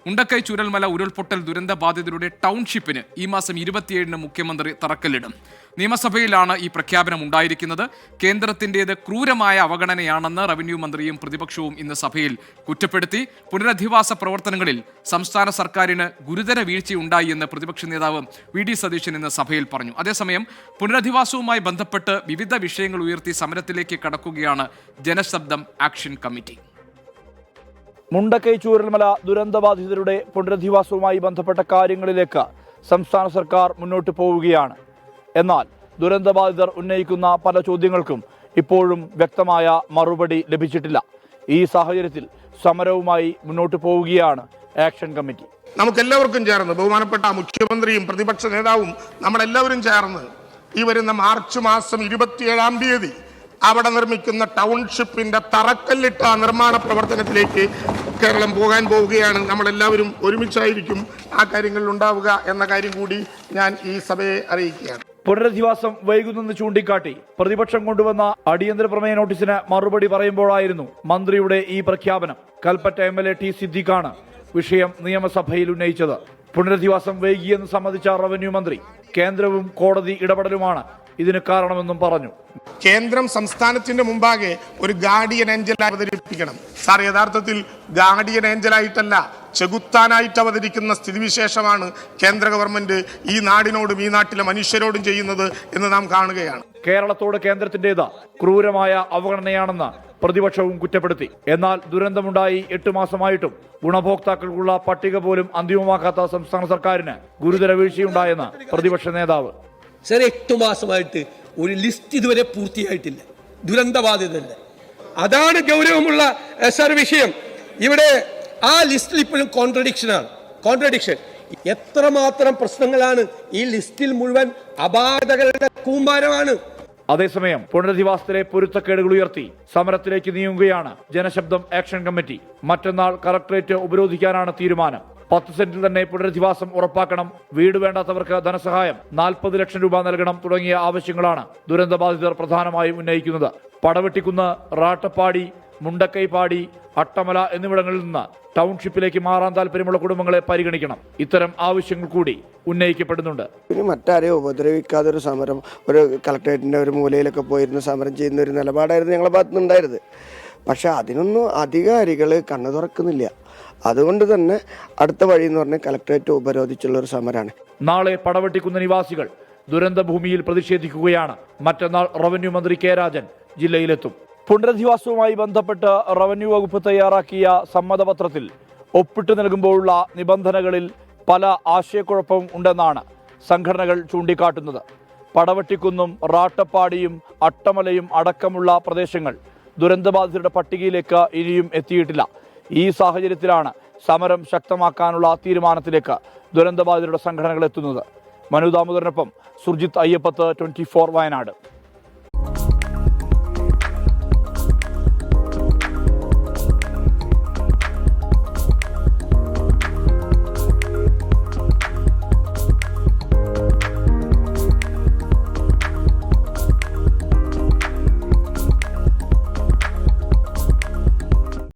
മുണ്ടക്കൈ ചൂരൽമല ഉരുൾപൊട്ടൽ ദുരന്ത ബാധിതരുടെ ടൗൺഷിപ്പിന് ഈ മാസം 27-ന് മുഖ്യമന്ത്രി തറക്കല്ലിടും. നിയമസഭയിലാണ് ഈ പ്രഖ്യാപനം ഉണ്ടായിരിക്കുന്നത്. കേന്ദ്രത്തിന്റേത് ക്രൂരമായ അവഗണനയാണെന്ന് റവന്യൂ മന്ത്രിയും പ്രതിപക്ഷവും ഇന്ന് സഭയിൽ കുറ്റപ്പെടുത്തി. പുനരധിവാസ പ്രവർത്തനങ്ങളിൽ സംസ്ഥാന സർക്കാരിന് ഗുരുതര വീഴ്ചയുണ്ടായി എന്ന് പ്രതിപക്ഷ നേതാവ് വി.ഡി. സതീശൻ ഇന്ന് സഭയിൽ പറഞ്ഞു. അതേസമയം പുനരധിവാസവുമായി ബന്ധപ്പെട്ട് വിവിധ വിഷയങ്ങൾ ഉയർത്തി സമരത്തിലേക്ക് കടക്കുകയാണ് ജനശബ്ദം ആക്ഷൻ കമ്മിറ്റി. മുണ്ടക്കൈ ചൂരൽമല ദുരന്തബാധിതരുടെ പുനരധിവാസവുമായി ബന്ധപ്പെട്ട കാര്യങ്ങളിലേക്ക് സംസ്ഥാന സർക്കാർ മുന്നോട്ട് പോവുകയാണ്. എന്നാൽ ദുരന്തബാധിതർ ഉന്നയിക്കുന്ന പല ചോദ്യങ്ങൾക്കും ഇപ്പോഴും വ്യക്തമായ മറുപടി ലഭിച്ചിട്ടില്ല. ഈ സാഹചര്യത്തിൽ സമരവുമായി മുന്നോട്ട് പോവുകയാണ് ആക്ഷൻ കമ്മിറ്റി. നമുക്കെല്ലാവർക്കും ചേർന്ന് ബഹുമാനപ്പെട്ട മുഖ്യമന്ത്രിയും പ്രതിപക്ഷ നേതാവും നമ്മളെല്ലാവരും ചേർന്ന് ഈ വരുന്ന മാർച്ച് മാസം 27-ാം തീയതി അവിടെ നിർമ്മിക്കുന്ന ടൗൺഷിപ്പിന്റെ തറക്കല്ലിട്ട നിർമ്മാണ പ്രവർത്തനത്തിലേക്ക് കേരളം പോകാൻ പോവുകയാണ്. നമ്മളെല്ലാവരും ഒരുമിച്ചായിരിക്കും ആ കാര്യങ്ങളിൽ ഉണ്ടാവുക എന്ന കാര്യം കൂടി ഞാൻ ഈ സഭയെ അറിയിക്കുകയാണ്. പുനരധിവാസം വൈകുന്നെന്ന് ചൂണ്ടിക്കാട്ടി പ്രതിപക്ഷം കൊണ്ടുവന്ന അടിയന്തര പ്രമേയ നോട്ടീസിന് മറുപടി പറയുമ്പോഴായിരുന്നു മന്ത്രിയുടെ ഈ പ്രഖ്യാപനം. കൽപ്പറ്റ MLA ടി സിദ്ദിഖാണ് വിഷയം നിയമസഭയിൽ ഉന്നയിച്ചത്. പുനരധിവാസം വൈകിയെന്ന് സമ്മതിച്ച റവന്യൂ മന്ത്രി കേന്ദ്രവും കോടതി ഇടപെടലുമാണ് ഇതിന് കാരണമെന്നും പറഞ്ഞു. കേന്ദ്രം സംസ്ഥാനത്തിന്റെ മുമ്പാകെ ഒരു ഗാർഡിയൻ ഏഞ്ചൽ അവതരിപ്പിക്കണം. സാർ, യഥാർത്ഥത്തിൽ ഗാർഡിയൻ ഏഞ്ചലായിട്ടല്ല ചെകുത്താനായിട്ട് അവതരിക്കുന്ന സ്ഥിതിവിശേഷമാണ് കേന്ദ്ര ഗവൺമെന്റ് ഈ നാടിനോടും ഈ നാട്ടിലെ മനുഷ്യരോടും ചെയ്യുന്നത് എന്ന് നാം കാണുകയാണ്. കേരളത്തോട് കേന്ദ്രത്തിന്റേത് ക്രൂരമായ അവഗണനയാണെന്ന് പ്രതിപക്ഷവും കുറ്റപ്പെടുത്തി. എന്നാൽ ദുരന്തമുണ്ടായി 8 മാസമായിട്ടും ഗുണഭോക്താക്കൾക്കുള്ള പട്ടിക പോലും അന്തിമമാക്കാത്ത സംസ്ഥാന സർക്കാരിന് ഗുരുതര വീഴ്ചയുണ്ടായെന്ന് പ്രതിപക്ഷ നേതാവ്. സാർ, 8 മാസമായിട്ട് ഒരു ലിസ്റ്റ് ഇതുവരെ പൂർത്തിയായിട്ടില്ല ദുരന്തബാധിതരുടെ. അതാണ് ഗൗരവമുള്ള സാർ വിഷയം. ഇവിടെ ആ ലിസ്റ്റിൽ ഇപ്പോഴും കോൺട്രഡിക്ഷൻ. എത്രമാത്രം പ്രശ്നങ്ങളാണ് ഈ ലിസ്റ്റിൽ മുഴുവൻ അപാകതകളുടെ കൂമ്പാരമാണ്. അതേസമയം പുനരധിവാസത്തിലെ പൊരുത്തക്കേടുകൾ ഉയർത്തി സമരത്തിലേക്ക് നീങ്ങുകയാണ് ജനശബ്ദം ആക്ഷൻ കമ്മിറ്റി. മറ്റന്നാൾ കളക്ടറേറ്റ് ഉപരോധിക്കാനാണ് തീരുമാനം. 10 സെന്റിൽ തന്നെ പുനരധിവാസം ഉറപ്പാക്കണം, വീട് വേണ്ടാത്തവർക്ക് ധനസഹായം 40 ലക്ഷം രൂപ നൽകണം തുടങ്ങിയ ആവശ്യങ്ങളാണ് ദുരന്തബാധിതർ പ്രധാനമായും ഉന്നയിക്കുന്നത്. പടവെട്ടിക്കുന്ന്, റാട്ടപ്പാടി, മുണ്ടക്കൈപ്പാടി, അട്ടമല എന്നിവിടങ്ങളിൽ നിന്ന് ടൗൺഷിപ്പിലേക്ക് മാറാൻ താല്പര്യമുള്ള കുടുംബങ്ങളെ പരിഗണിക്കണം. ഇത്തരം ആവശ്യങ്ങൾ കൂടി ഉന്നയിക്കപ്പെടുന്നുണ്ട്. പിന്നെ മറ്റാരെയും ഉപദ്രവിക്കാതെ ഒരു സമരം, ഒരു കളക്ടറേറ്റിന്റെ ഒരു മൂലയിലൊക്കെ പോയിരുന്ന സമരം ചെയ്യുന്ന ഒരു നിലപാടായിരുന്നു ഞങ്ങളുടെ ഭാഗത്തുനിന്നുണ്ടായിരുന്നത്. പക്ഷെ അതിനൊന്നും അധികാരികൾ കണ്ണു തുറക്കുന്നില്ല. അതുകൊണ്ട് തന്നെ അടുത്ത വഴി എന്ന് പറഞ്ഞാൽ കളക്ടറേറ്റ് ഉപരോധിച്ചുള്ള ഒരു സമരമാണ്. നാളെ പടവെട്ടിക്കുന്ന നിവാസികൾ ദുരന്ത ഭൂമിയിൽ പ്രതിഷേധിക്കുകയാണ്. മറ്റന്നാൾ റവന്യൂ മന്ത്രി കെ രാജൻ ജില്ലയിലെത്തും. പുനരധിവാസവുമായി ബന്ധപ്പെട്ട് റവന്യൂ വകുപ്പ് തയ്യാറാക്കിയ സമ്മതപത്രത്തിൽ ഒപ്പിട്ട് നൽകുമ്പോഴുള്ള നിബന്ധനകളിൽ പല ആശയക്കുഴപ്പവും ഉണ്ടെന്നാണ് സംഘടനകൾ ചൂണ്ടിക്കാട്ടുന്നത്. പടവെട്ടിക്കുന്നും റാട്ടപ്പാടിയും അട്ടമലയും അടക്കമുള്ള പ്രദേശങ്ങൾ ദുരന്തബാധിതരുടെ പട്ടികയിലേക്ക് ഇനിയും എത്തിയിട്ടില്ല. ഈ സാഹചര്യത്തിലാണ് സമരം ശക്തമാക്കാനുള്ള തീരുമാനത്തിലേക്ക് ദുരന്തബാധിതരുടെ സംഘടനകൾ എത്തുന്നത്. മനു ദാമോദരനൊപ്പം സുർജിത്ത് അയ്യപ്പത്ത്, 24 വയനാട്.